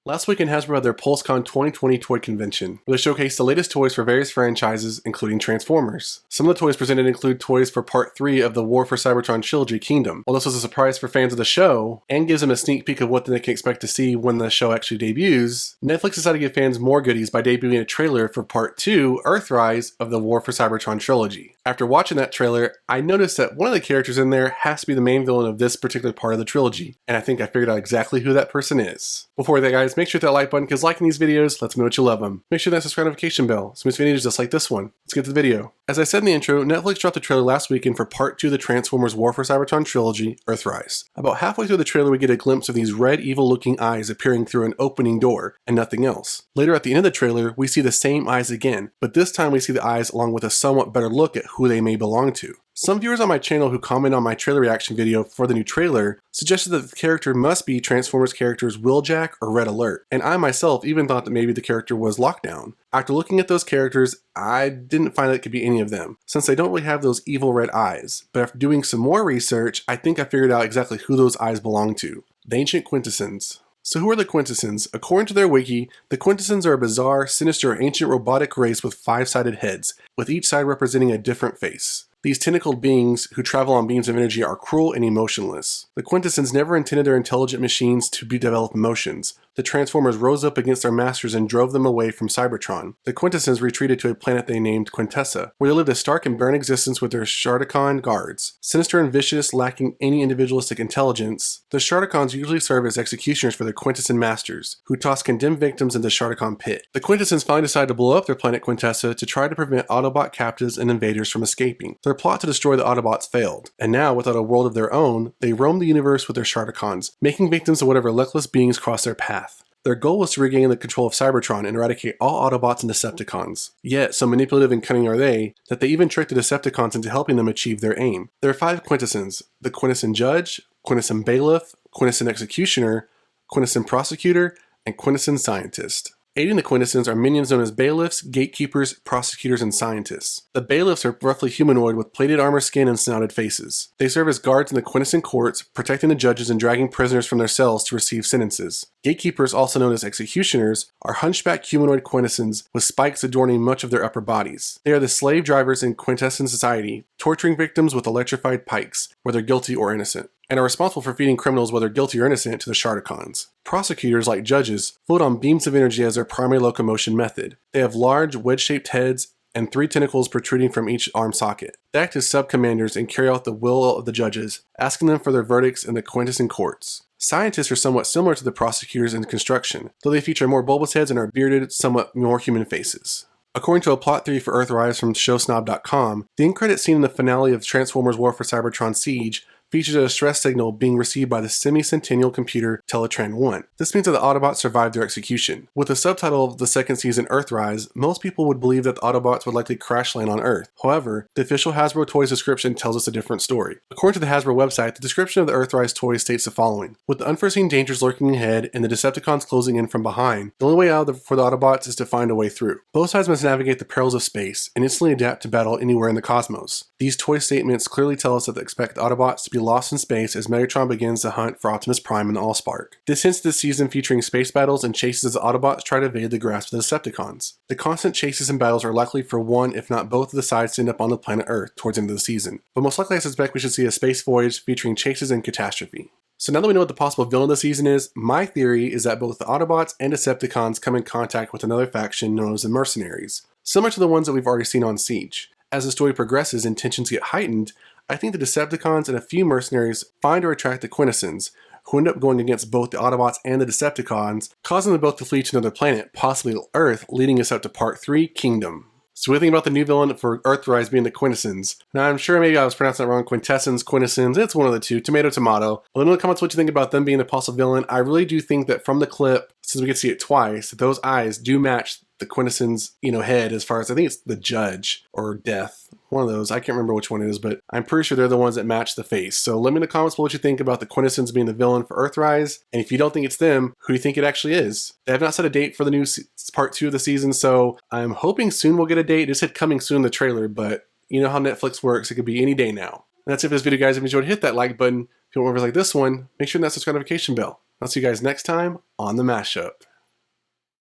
Last weekend, Hasbro had their PulseCon 2020 toy convention, where they showcased the latest toys for various franchises, including Transformers. Some of the toys presented include toys for Part 3 of the War for Cybertron Trilogy Kingdom. While this was a surprise for fans of the show, and gives them a sneak peek of what they can expect to see when the show actually debuts, Netflix decided to give fans more goodies by debuting a trailer for Part 2, Earthrise, of the War for Cybertron Trilogy. After watching that trailer, I noticed that one of the characters in there has to be the main villain of this particular part of the trilogy, and I think I figured out exactly who that person is. Before that, guys, make sure to hit that like button, because liking these videos lets me know that you love them. Make sure that subscribe notification bell, so miss videos just like this one. Let's get to the video. As I said in the intro, Netflix dropped a trailer last weekend for Part 2 of the Transformers War for Cybertron Trilogy, Earthrise. About halfway through the trailer, we get a glimpse of these red, evil-looking eyes appearing through an opening door, and nothing else. Later at the end of the trailer, we see the same eyes again, but this time we see the eyes along with a somewhat better look at who they may belong to. Some viewers on my channel who comment on my trailer reaction video for the new trailer suggested that the character must be Transformers characters Wheeljack or Red Alert, and I myself even thought that maybe the character was Lockdown. After looking at those characters, I didn't find that it could be any of them, since they don't really have those evil red eyes. But after doing some more research, I think I figured out exactly who those eyes belong to: the ancient Quintessons. So who are the Quintessons? According to their wiki, the Quintessons are a bizarre, sinister, ancient robotic race with 5-sided heads, with each side representing a different face. These tentacled beings who travel on beams of energy are cruel and emotionless. The Quintessons never intended their intelligent machines to develop emotions. The Transformers rose up against their masters and drove them away from Cybertron. The Quintessons retreated to a planet they named Quintessa, where they lived a stark and barren existence with their Sharticon guards. Sinister and vicious, lacking any individualistic intelligence, the Sharticons usually serve as executioners for their Quintesson masters, who toss condemned victims into the Sharticon pit. The Quintessons finally decide to blow up their planet Quintessa to try to prevent Autobot captives and invaders from escaping. Their plot to destroy the Autobots failed, and now, without a world of their own, they roam the universe with their Sharticons, making victims of whatever luckless beings cross their path. Their goal was to regain the control of Cybertron and eradicate all Autobots and Decepticons. Yet, so manipulative and cunning are they, that they even tricked the Decepticons into helping them achieve their aim. There are 5 Quintessons: the Quintesson Judge, Quintesson Bailiff, Quintesson Executioner, Quintesson Prosecutor, and Quintesson Scientist. Aiding the Quintessons are minions known as bailiffs, gatekeepers, prosecutors, and scientists. The bailiffs are roughly humanoid with plated armor skin and snouted faces. They serve as guards in the Quintesson courts, protecting the judges and dragging prisoners from their cells to receive sentences. Gatekeepers, also known as executioners, are hunchback humanoid Quintessons with spikes adorning much of their upper bodies. They are the slave drivers in Quintesson society, torturing victims with electrified pikes, whether guilty or innocent, and are responsible for feeding criminals, whether guilty or innocent, to the Sharticons. Prosecutors, like judges, float on beams of energy as their primary locomotion method. They have large, wedge-shaped heads and 3 tentacles protruding from each arm socket. They act as sub-commanders and carry out the will of the judges, asking them for their verdicts in the Quintesson courts. Scientists are somewhat similar to the prosecutors in construction, though they feature more bulbous heads and are bearded, somewhat more human faces. According to a plot theory for Earthrise from showsnob.com, the end credit scene in the finale of Transformers War for Cybertron Siege features a distress signal being received by the semi-centennial computer Teletran 1. This means that the Autobots survived their execution. With the subtitle of the second season Earthrise, most people would believe that the Autobots would likely crash land on Earth. However, the official Hasbro Toys description tells us a different story. According to the Hasbro website, the description of the Earthrise toy states the following: with the unforeseen dangers lurking ahead and the Decepticons closing in from behind, the only way out for the Autobots is to find a way through. Both sides must navigate the perils of space and instantly adapt to battle anywhere in the cosmos. These toy statements clearly tell us that they expect the Autobots to be lost in space as Megatron begins the hunt for Optimus Prime and Allspark. This hints to the season featuring space battles and chases as the Autobots try to evade the grasp of the Decepticons. The constant chases and battles are likely for one, if not both, of the sides to end up on the planet Earth towards the end of the season. But most likely I suspect we should see a space voyage featuring chases and catastrophe. So now that we know what the possible villain of the season is, my theory is that both the Autobots and Decepticons come in contact with another faction known as the Mercenaries, similar to the ones that we've already seen on Siege. As the story progresses and tensions get heightened, I think the Decepticons and a few mercenaries find or attract the Quintessons, who end up going against both the Autobots and the Decepticons, causing them both to flee to another planet, possibly Earth, leading us up to Part 3, Kingdom. So what do you think about the new villain for Earthrise being the Quintessons? Now I'm sure maybe I was pronouncing that wrong, Quintessons, Quintessons, it's one of the two, tomato, tomato. Let me know in the comments what you think about them being the possible villain. I really do think that from the clip, since we get to see it twice, that those eyes do match the Quintessons, head as far as, I think it's the Judge or Death. One of those. I can't remember which one it is, but I'm pretty sure they're the ones that match the face. So let me in the comments below what you think about the Quintessons being the villain for Earthrise. And if you don't think it's them, who do you think it actually is? They have not set a date for the new part 2 of the season, so I'm hoping soon we'll get a date. It just said coming soon in the trailer, but you know how Netflix works. It could be any day now. And that's it for this video, guys. If you enjoyed, hit that like button. If you want more videos like this one, make sure to hit that subscribe notification bell. I'll see you guys next time on the Mashup.